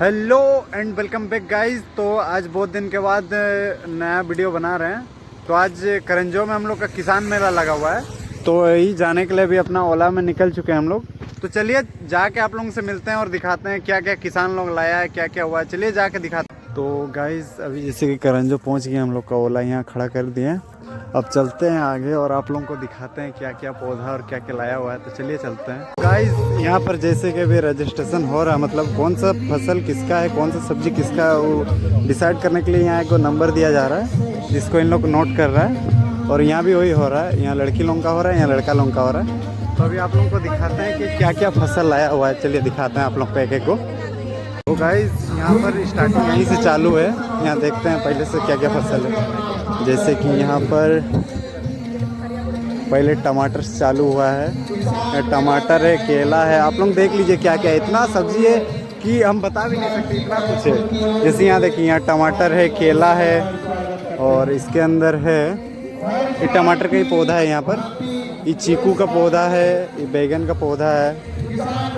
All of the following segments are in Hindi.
Hello and welcome back guys. तो आज बहुत दिन के बाद नया वीडियो बना रहे हैं। तो आज करंजो में हम लोग का किसान मेला लगा हुआ है, तो यही जाने के लिए भी अपना ओला में निकल चुके हैं हम लोग। तो चलिए जाके आप लोगों से मिलते हैं और दिखाते हैं क्या क्या किसान लोग लाया है, क्या क्या हुआ है। चलिए जाके दिखाते हैं। तो गाइस अभी जैसे कि करंजो पहुँच गए हम लोग का ओला यहाँ खड़ा कर दिए हैं। अब चलते हैं आगे और आप लोगों को दिखाते हैं क्या क्या पौधा और क्या क्या लाया हुआ है। तो चलिए चलते हैं गाइस। यहाँ पर जैसे कि अभी रजिस्ट्रेशन हो रहा है, मतलब कौन सा फसल किसका है, कौन सा सब्जी किसका है, वो डिसाइड करने के लिए यहाँ एक नंबर दिया जा रहा है जिसको इन लोग नोट कर रहा है। और यहाँ भी वही हो रहा है, यहाँ लड़की लोगों का हो रहा है, यहाँ लड़का लोगों का हो रहा है। तो अभी आप लोगों को दिखाते हैं कि क्या क्या फसल लाया हुआ है। चलिए दिखाते हैं आप लोग को एक एक को। तो गाइस यहाँ पर स्टार्टिंग यहीं से चालू है। यहाँ देखते हैं पहले से क्या क्या फसल है। जैसे कि यहाँ पर पहले टमाटर से चालू हुआ है, टमाटर है, केला है। आप लोग देख लीजिए क्या क्या इतना सब्जी है कि हम बता भी नहीं सकते, इतना कुछ है। जैसे यहाँ देखिए, यहाँ टमाटर है, केला है, और इसके अंदर है ये टमाटर का ही पौधा है। यहाँ पर ये चीकू का पौधा है, ये बैगन का पौधा है,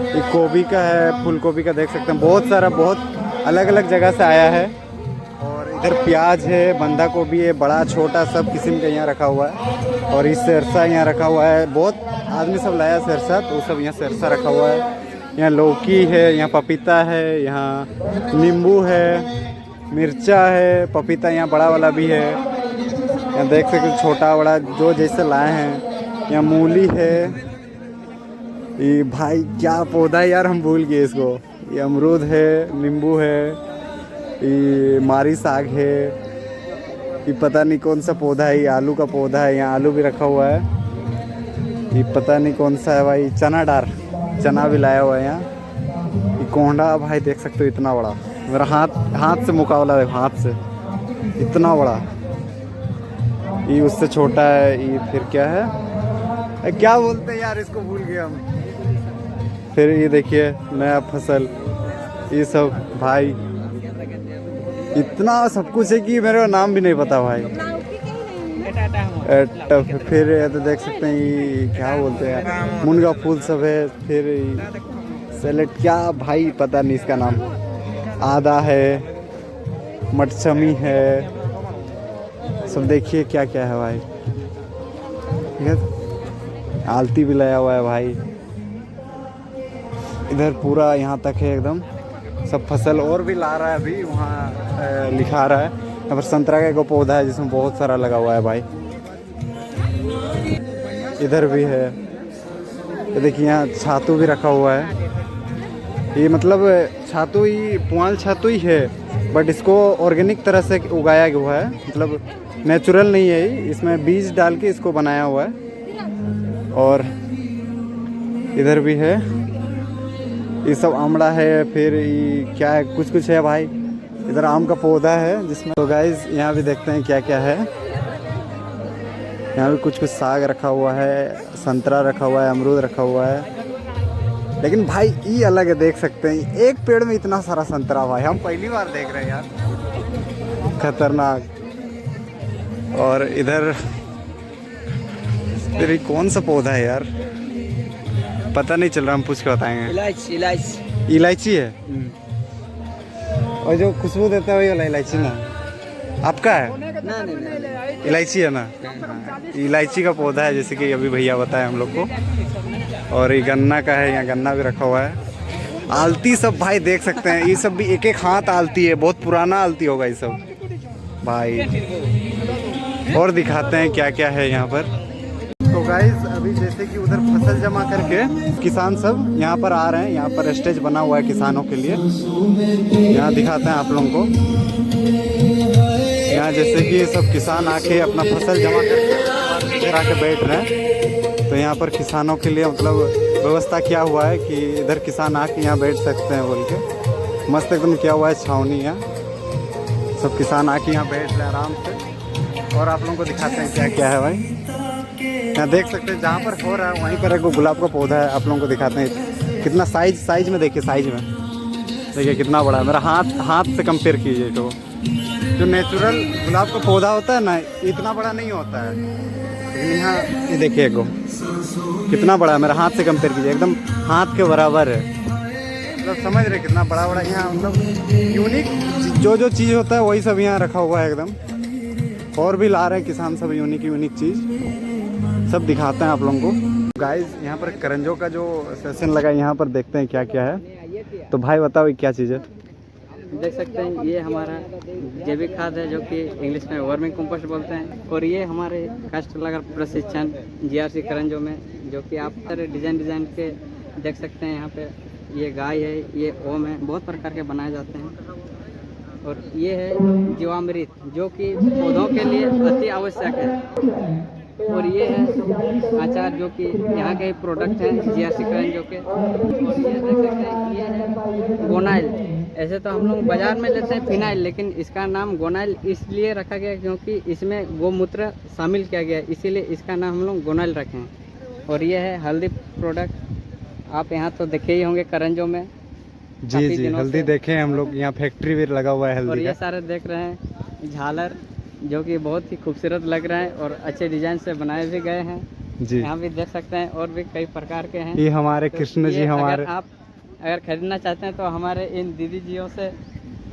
ये गोभी का है, फूल गोभी का देख सकते हैं। बहुत सारा, बहुत अलग अलग जगह से आया है। और इधर प्याज है, बंधा गोभी है, बड़ा छोटा सब किस्म का यहाँ रखा हुआ है। और इस सरसा यहाँ रखा हुआ है, बहुत आदमी सब लाया सरसा, तो सब यहाँ सरसा रखा हुआ है। यहाँ लौकी है, यहाँ पपीता है, यहाँ नींबू है, मिर्चा है, पपीता यहाँ बड़ा वाला भी है। यहाँ देख सकते छोटा बड़ा जो जैसे लाए हैं। यहाँ मूली है, ये भाई क्या पौधा है यार, हम भूल गए इसको। ये अमरूद है, नींबू है, ये मारी साग है, ये पता नहीं कौन सा पौधा है, ये आलू का पौधा है। यहाँ आलू भी रखा हुआ है। ये पता नहीं कौन सा है भाई, चना भी लाया हुआ है यहाँ। ये कोंडा भाई देख सकते हो इतना बड़ा, मेरा हाथ से मुकाबला है, हाथ से इतना बड़ा। ये उससे छोटा है। ये फिर क्या है, क्या बोलते हैं यार इसको, भूल गए हम। फिर ये देखिए नया फसल, ये सब भाई इतना सब कुछ है कि मेरे को नाम भी नहीं पता भाई। फिर तो देख सकते हैं ये क्या बोलते हैं, मुनगा फूल सब है। फिर सैलेड क्या भाई पता नहीं इसका नाम। आदा है, मटचमी है, सब देखिए क्या क्या है भाई। ठीक है, आलती भी लाया हुआ है भाई। इधर पूरा यहाँ तक है एकदम सब फसल। और भी ला रहा है अभी, वहाँ लिखा रहा है। यहाँ पर संतरा का एक पौधा है जिसमें बहुत सारा लगा हुआ है भाई। इधर भी है, ये देखिए यहाँ छातू भी रखा हुआ है। ये मतलब छातू ही, पुआल छातू ही है, बट इसको ऑर्गेनिक तरह से उगाया हुआ है, मतलब नेचुरल नहीं है। इसमें बीज डाल के इसको बनाया हुआ है। और इधर भी है, ये सब आमड़ा है। फिर ये क्या है, कुछ कुछ है भाई। इधर आम का पौधा है जिसमें। तो गाइस यहाँ भी देखते हैं क्या क्या है। यहाँ भी कुछ कुछ साग रखा हुआ है, संतरा रखा हुआ है, अमरूद रखा हुआ है। लेकिन भाई ये अलग है, देख सकते हैं एक पेड़ में इतना सारा संतरा भाई, हम पहली बार देख रहे हैं यार, खतरनाक। और इधर फिर कौन सा पौधा है यार, पता नहीं चल रहा, हम पूछ के बताएंगे। इलायची है, और जो खुशबू देता है वही वाला इलायची ना, आपका है? इलायची है ना, इलायची का पौधा है जैसे कि अभी भैया बताए हम लोग को। और ये गन्ना का है, यहाँ गन्ना भी रखा हुआ है। आलती सब भाई देख सकते हैं, ये सब भी एक एक हाथ आलती है, बहुत पुराना आलती होगा ये सब भाई। और दिखाते हैं क्या क्या है यहाँ पर। तो गाइस अभी जैसे कि उधर फसल जमा करके किसान सब यहाँ पर आ रहे हैं। यहाँ पर स्टेज बना हुआ है किसानों के लिए, यहाँ दिखाते हैं आप लोगों को। यहाँ जैसे कि सब किसान आके अपना फसल जमा करके इधर आके बैठ रहे हैं। तो यहाँ पर किसानों के लिए मतलब व्यवस्था किया हुआ है कि इधर किसान आके यहाँ बैठ सकते हैं बोल के। मस्त एकदम किया हुआ है छावनी। यहाँ सब किसान आके यहाँ बैठ रहे हैं आराम से। और आप लोगों को दिखाते हैं क्या क्या है भाई। यहाँ देख सकते हैं जहाँ पर हो रहा है वहीं पर एक गुलाब का पौधा है। आप लोगों को दिखाते हैं कितना साइज में, देखिए साइज में देखिए कितना बड़ा है। मेरा हाथ से कंपेयर कीजिए तो जो नेचुरल गुलाब का पौधा होता है ना, इतना बड़ा नहीं होता है। लेकिन यहाँ ये देखिए कितना बड़ा है, मेरा हाथ से कंपेयर कीजिए, एकदम हाथ के बराबर है। मतलब समझ रहे कितना बड़ा बड़ा यहाँ मतलब यूनिक जो चीज़ होता है वही सब यहाँ रखा हुआ है एकदम। और भी ला रहे हैं किसान सब यूनिक चीज़ सब दिखाते हैं आप लोगों को। गाइस यहाँ पर करंजों का जो सेशन लगा है यहाँ पर देखते हैं क्या क्या है। तो भाई बताओ ये क्या चीज़ है? देख सकते हैं ये हमारा जैविक खाद है जो कि इंग्लिश में वर्मिंग कंपोस्ट बोलते हैं। और ये हमारे कास्ट लगा प्रशिक्षण GRC करंजों में जो कि आप सारे डिज़ाइन के देख सकते हैं। यहाँ पे ये गाय है, ये ओम है, बहुत प्रकार के बनाए जाते हैं। और ये है जीवामृत जो कि पौधों के लिए अति आवश्यक है। और ये है अचार जो कि यहाँ के प्रोडक्ट हैं GRC करंजों के। और ये देख सकते हैं ये है गोनाइल। ऐसे तो हम लोग बाज़ार में लेते हैं फिनाइल, लेकिन इसका नाम गोनाइल इसलिए रखा गया क्योंकि इसमें गोमूत्र शामिल किया गया, इसीलिए इसका नाम हम लोग गोनाइल रखे हैं। और ये है हल्दी प्रोडक्ट, आप यहाँ तो देखे ही होंगे करंजों में। जी हल्दी देखे हम लोग, यहाँ फैक्ट्री भी लगा हुआ है हल्दी। और ये सारे देख रहे हैं झालर जो कि बहुत ही खूबसूरत लग रहा है और अच्छे डिजाइन से बनाए भी गए हैं जी। यहाँ भी देख सकते हैं और भी कई प्रकार के हैं। ये हमारे कृष्ण जी हमारे, आप अगर खरीदना चाहते हैं तो हमारे इन दीदी जियों से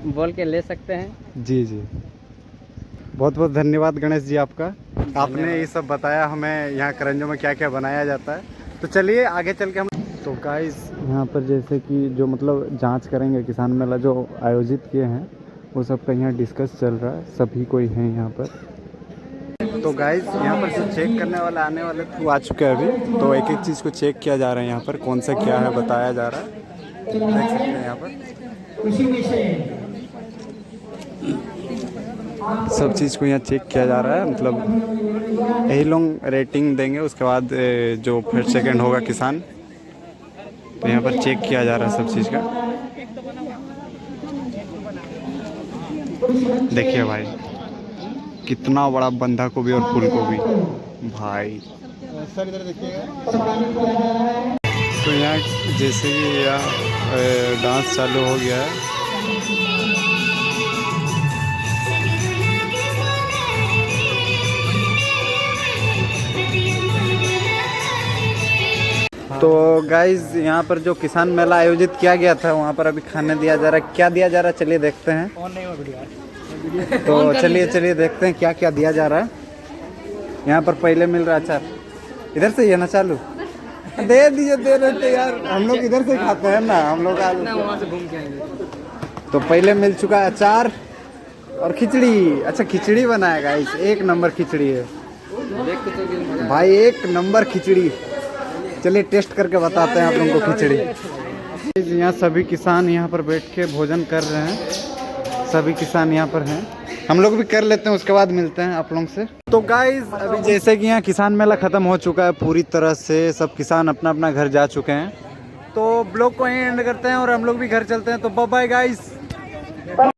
बोल के ले सकते हैं। जी बहुत बहुत धन्यवाद गणेश जी आपका। आपने ये सब बताया हमें यहाँ करंजों में क्या क्या बनाया जाता है। तो चलिए आगे चल के हम तो गाइस यहाँ पर जैसे कि जो मतलब जांच करेंगे किसान मेला जो आयोजित किए हैं वो सब का यहाँ डिस्कस चल रहा है, सभी कोई हैं यहाँ पर। तो गाइस यहाँ पर जो चेक करने वाले आने वाले थे वो आ चुके हैं अभी। तो एक एक चीज़ को चेक किया जा रहा है यहाँ पर, कौन सा क्या है बताया जा रहा है, देख सकते हैं यहाँ पर सब चीज़ को यहाँ चेक किया जा रहा है। मतलब यही लोग रेटिंग देंगे, उसके बाद जो फर्स्ट सेकंड होगा किसान, तो यहाँ पर चेक किया जा रहा है सब चीज़ का। देखिए भाई कितना बड़ा बंधा गोभी और फूल गोभी भाई। सर इधर देखिएगा। तो यहाँ जैसे कि यहाँ डांस चालू हो गया है। तो गाइज यहाँ पर जो किसान मेला आयोजित किया गया था वहाँ पर अभी खाने दिया जा रहा है। क्या दिया जा रहा है चलिए देखते हैं। तो चलिए देखते हैं क्या क्या दिया जा रहा है। यहाँ पर पहले मिल रहा है अचार, इधर से ही है ना चालू, दे दीजिए दे देते यार, हम लोग इधर से खाते हैं ना हम लोग वहाँ से घूम के आएंगे। तो पहले मिल चुका है अचार और खिचड़ी। अच्छा खिचड़ी बनाया गाइस, एक नंबर खिचड़ी है भाई, एक नंबर खिचड़ी। चलिए टेस्ट करके बताते हैं आप लोगों को खिचड़ी। यहाँ सभी किसान यहाँ पर बैठ के भोजन कर रहे हैं, सभी किसान यहाँ पर हैं, हम लोग भी कर लेते हैं उसके बाद मिलते हैं आप लोगों से। तो गाइज अभी जैसे कि यहाँ किसान मेला ख़त्म हो चुका है पूरी तरह से, सब किसान अपना अपना घर जा चुके हैं। तो ब्लॉग को यहीं एंड करते हैं और हम लोग भी घर चलते हैं। तो बाय बाय गाइज।